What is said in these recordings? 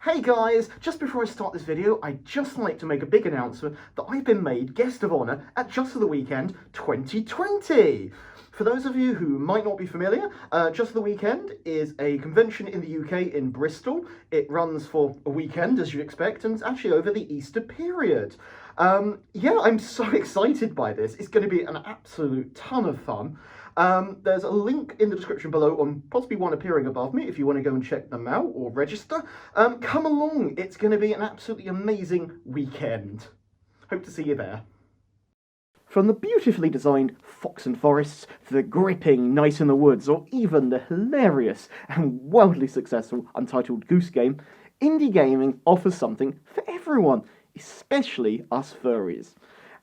Hey guys, just before I start this video, I'd just like to make a big announcement that I've been made Guest of Honour at Just for the Weekend 2020. For those of you who might not be familiar, Just for the Weekend is a convention in the UK in Bristol. It runs for a weekend, as you'd expect, and it's actually over the Easter period. Yeah, I'm so excited by this. It's going to be an absolute ton of fun. There's a link in the description below on possibly one appearing above me if you want to go and check them out or register. Come along, it's going to be an absolutely amazing weekend. Hope to see you there. From the beautifully designed Fox and Forests to the gripping Night in the Woods, or even the hilarious and wildly successful Untitled Goose Game, indie gaming offers something for everyone, especially us furries.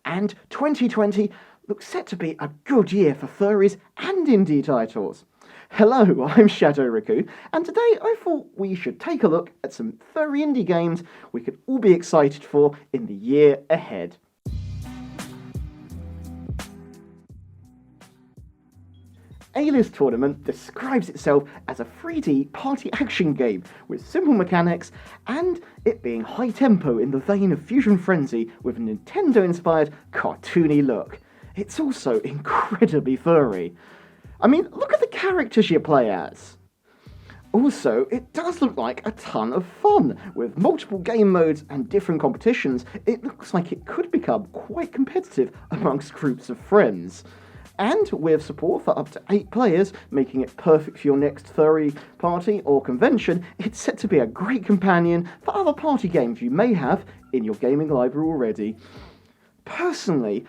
And 2020 looks set to be a good year for furries and indie titles. Hello, I'm Shadow Raccoon, and today I thought we should take a look at some furry indie games we could all be excited for in the year ahead. AEOLIS Tournament describes itself as a 3D party action game with simple mechanics and it being high tempo in the vein of Fusion Frenzy with a Nintendo-inspired cartoony look. It's also incredibly furry. I mean, look at the characters you play as. Also, it does look like a ton of fun. With multiple game modes and different competitions, it looks like it could become quite competitive amongst groups of friends. And with support for up to 8 players, making it perfect for your next furry party or convention, it's set to be a great companion for other party games you may have in your gaming library already. Personally,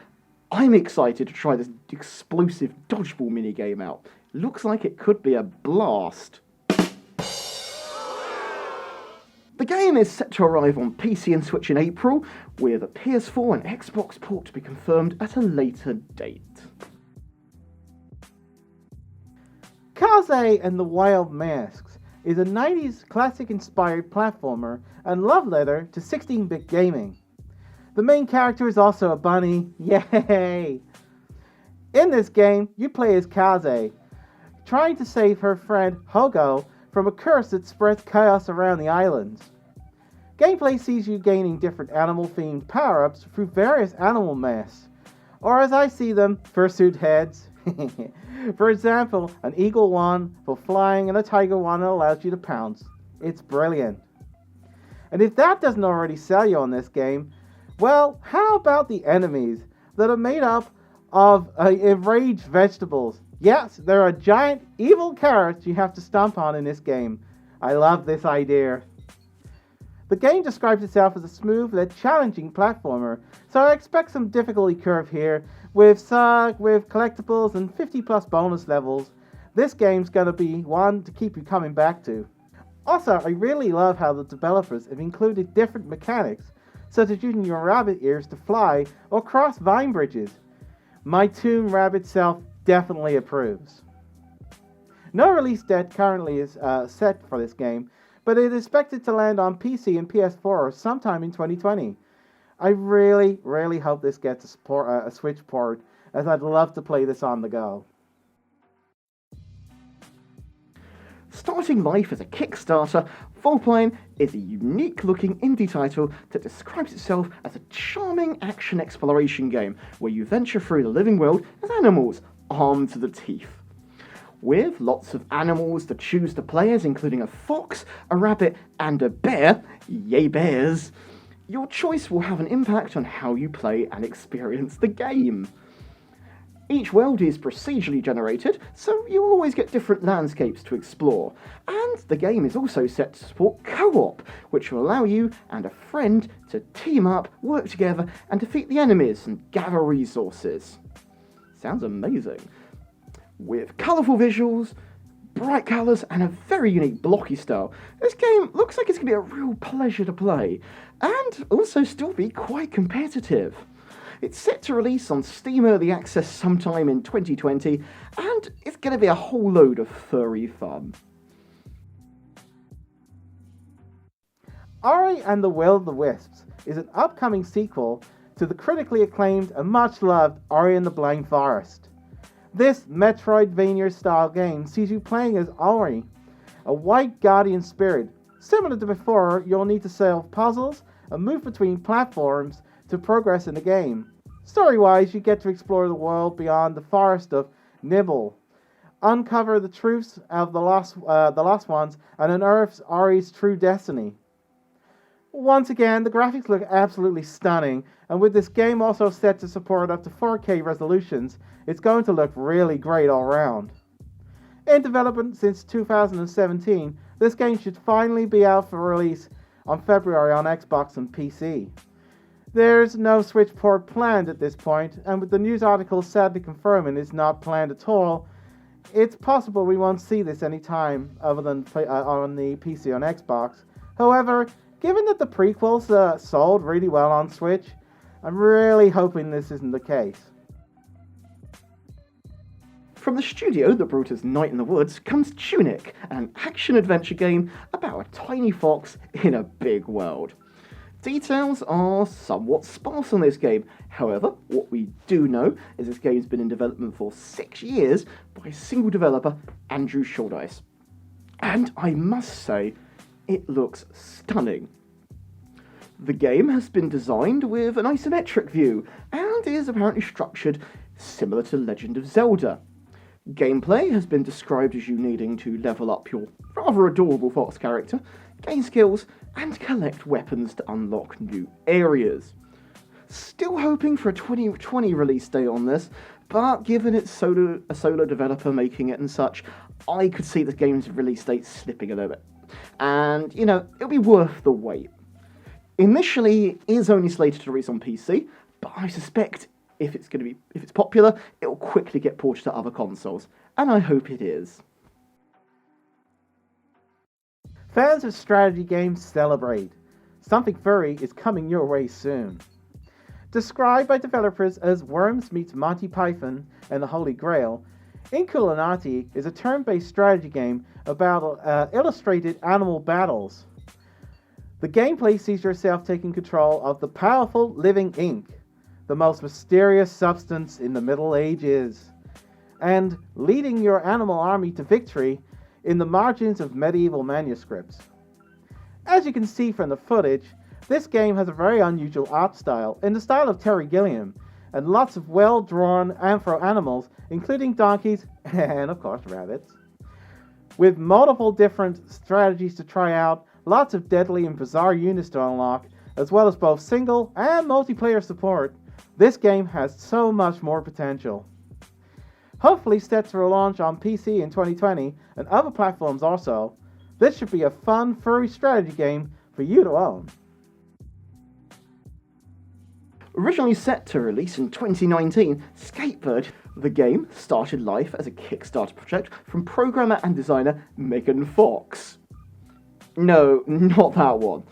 I'm excited to try this explosive dodgeball minigame out. Looks like it could be a blast. The game is set to arrive on PC and Switch in April, with a PS4 and Xbox port to be confirmed at a later date. KAZE and the Wild Masks is a 90s classic-inspired platformer and love letter to 16-bit gaming. The main character is also a bunny. Yay! In this game, you play as KAZE, trying to save her friend Hogo from a curse that spreads chaos around the islands. Gameplay sees you gaining different animal-themed power-ups through various animal masks, or as I see them, fursuit heads. For example, an eagle one for flying and a tiger one that allows you to pounce. It's brilliant. And if that doesn't already sell you on this game, well, how about the enemies that are made up of enraged vegetables? Yes, there are giant evil carrots you have to stomp on in this game. I love this idea. The game describes itself as a smooth yet challenging platformer, so I expect some difficulty curve here with collectibles and 50+ bonus levels. This game's gonna be one to keep you coming back to. Also, I really love how the developers have included different mechanics, such as using your rabbit ears to fly or cross vine bridges. My Toon Rabbit self definitely approves. No release date currently is set for this game, but it is expected to land on PC and PS4 sometime in 2020. I really hope this gets a Switch port, as I'd love to play this on the go. Starting life as a Kickstarter, VULPINE is a unique-looking indie title that describes itself as a charming action exploration game where you venture through the living world as animals, armed to the teeth. With lots of animals to choose to play as, including a fox, a rabbit, and a bear, yay bears, your choice will have an impact on how you play and experience the game. Each world is procedurally generated, so you will always get different landscapes to explore, and the game is also set to support co-op, which will allow you and a friend to team up, work together, and defeat the enemies and gather resources. Sounds amazing. With colourful visuals, bright colours, and a very unique blocky style, this game looks like it's going to be a real pleasure to play, and also still be quite competitive. It's set to release on Steam Early Access sometime in 2020, and it's going to be a whole load of furry fun. Ori and the Will of the Wisps is an upcoming sequel to the critically acclaimed and much-loved Ori and the Blind Forest. This Metroidvania-style game sees you playing as Ori, a white guardian spirit Similar to before, you'll need to solve puzzles and move between platforms to progress in the game. Story-wise, you get to explore the world beyond the forest of Nibble, uncover the truths of the lost ones, and unearth Ari's true destiny. Once again, the graphics look absolutely stunning, and with this game also set to support up to 4K resolutions, it's going to look really great all around. In development since 2017, this game should finally be out for release on February on Xbox and PC. There's no Switch port planned at this point, and with the news article sadly confirming it's not planned at all, it's possible we won't see this anytime other than on the PC on Xbox. However, given that the prequels sold really well on Switch, I'm really hoping this isn't the case. From the studio that brought us Night in the Woods comes TUNIC, an action-adventure game about a tiny fox in a big world. Details are somewhat sparse on this game. However, what we do know is this game's been in development for 6 years by a single developer, Andrew Shouldice. And I must say, it looks stunning. The game has been designed with an isometric view and is apparently structured similar to Legend of Zelda. Gameplay has been described as you needing to level up your rather adorable fox character, gain skills, and collect weapons to unlock new areas. Still hoping for a 2020 release date on this, but given it's a solo developer making it and such, I could see the game's release date slipping a little bit. And, it'll be worth the wait. Initially, it is only slated to release on PC, but I suspect if it's popular, it will quickly get ported to other consoles, and I hope it is. Fans of strategy games celebrate. Something furry is coming your way soon. Described by developers as Worms meets Monty Python and the Holy Grail, Inkulinati is a turn-based strategy game about illustrated animal battles. The gameplay sees yourself taking control of the powerful living ink, the most mysterious substance in the Middle Ages, and leading your animal army to victory in the margins of medieval manuscripts. As you can see from the footage, this game has a very unusual art style in the style of Terry Gilliam, and lots of well-drawn anthro animals, including donkeys and, of course, rabbits. With multiple different strategies to try out, lots of deadly and bizarre units to unlock, as well as both single and multiplayer support, this game has so much more potential. Hopefully set to launch on PC in 2020 and other platforms also, this should be a fun furry strategy game for you to own. Originally set to release in 2019, SKATEBIRD, the game, started life as a Kickstarter project from programmer and designer Megan Fox. No, not that one.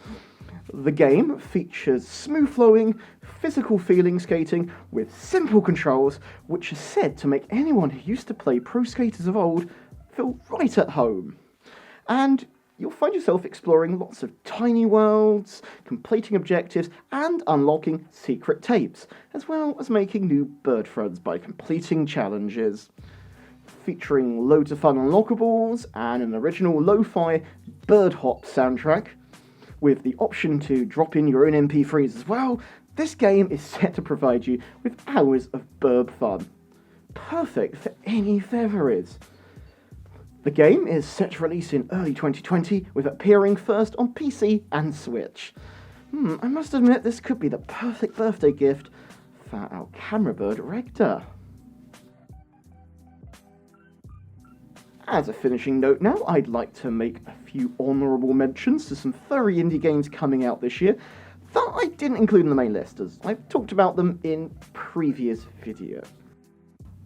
The game features smooth-flowing, physical-feeling skating with simple controls, which is said to make anyone who used to play pro skaters of old feel right at home. And you'll find yourself exploring lots of tiny worlds, completing objectives, and unlocking secret tapes, as well as making new bird friends by completing challenges. Featuring loads of fun unlockables and an original lo-fi bird hop soundtrack, with the option to drop in your own MP3s as well, this game is set to provide you with hours of burb fun. Perfect for any featheries. The game is set to release in early 2020, with appearing first on PC and Switch. I must admit this could be the perfect birthday gift for our camera bird Reiter. As a finishing note now, I'd like to make a few honourable mentions to some furry indie games coming out this year that I didn't include in the main list, as I've talked about them in previous video.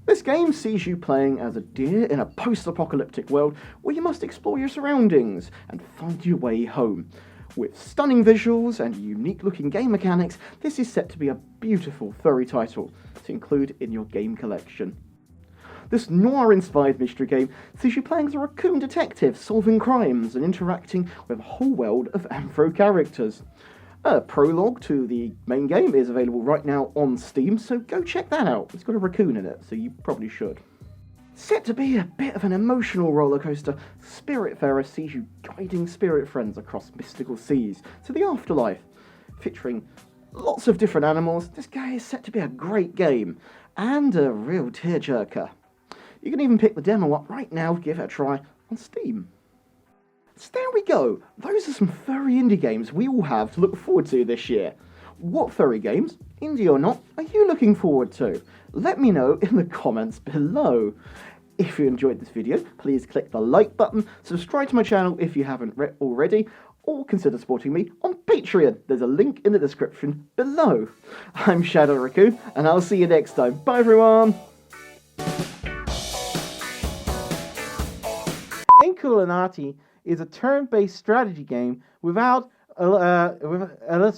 This game sees you playing as a deer in a post-apocalyptic world where you must explore your surroundings and find your way home. With stunning visuals and unique-looking game mechanics, this is set to be a beautiful furry title to include in your game collection. This noir-inspired mystery game sees you playing as a raccoon detective, solving crimes and interacting with a whole world of anthro characters. A prologue to the main game is available right now on Steam, so go check that out. It's got a raccoon in it, so you probably should. Set to be a bit of an emotional roller coaster, Spiritfarer sees you guiding spirit friends across mystical seas to the afterlife. Featuring lots of different animals, this game is set to be a great game and a real tearjerker. You can even pick the demo up right now, give it a try on Steam. So there we go, those are some furry indie games we all have to look forward to this year. What furry games, indie or not, are you looking forward to? Let me know in the comments below. If you enjoyed this video, please click the like button, subscribe to my channel if you haven't already, or consider supporting me on Patreon. There's a link in the description below. I'm Shadow Raccoon, and I'll see you next time. Bye everyone! Inkulinati is a turn-based strategy game without illustrated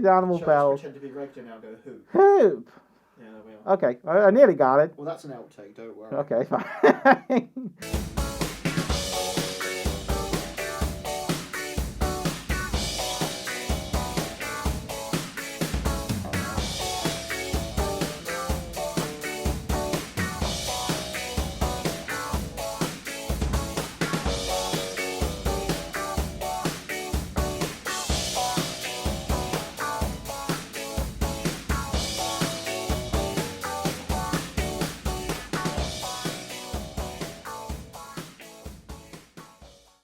animal bells. Pretend to be Reiter now, go hoop. Hoop. Yeah, there we are. Okay, I nearly got it. Well, that's an outtake, don't worry. Okay, fine.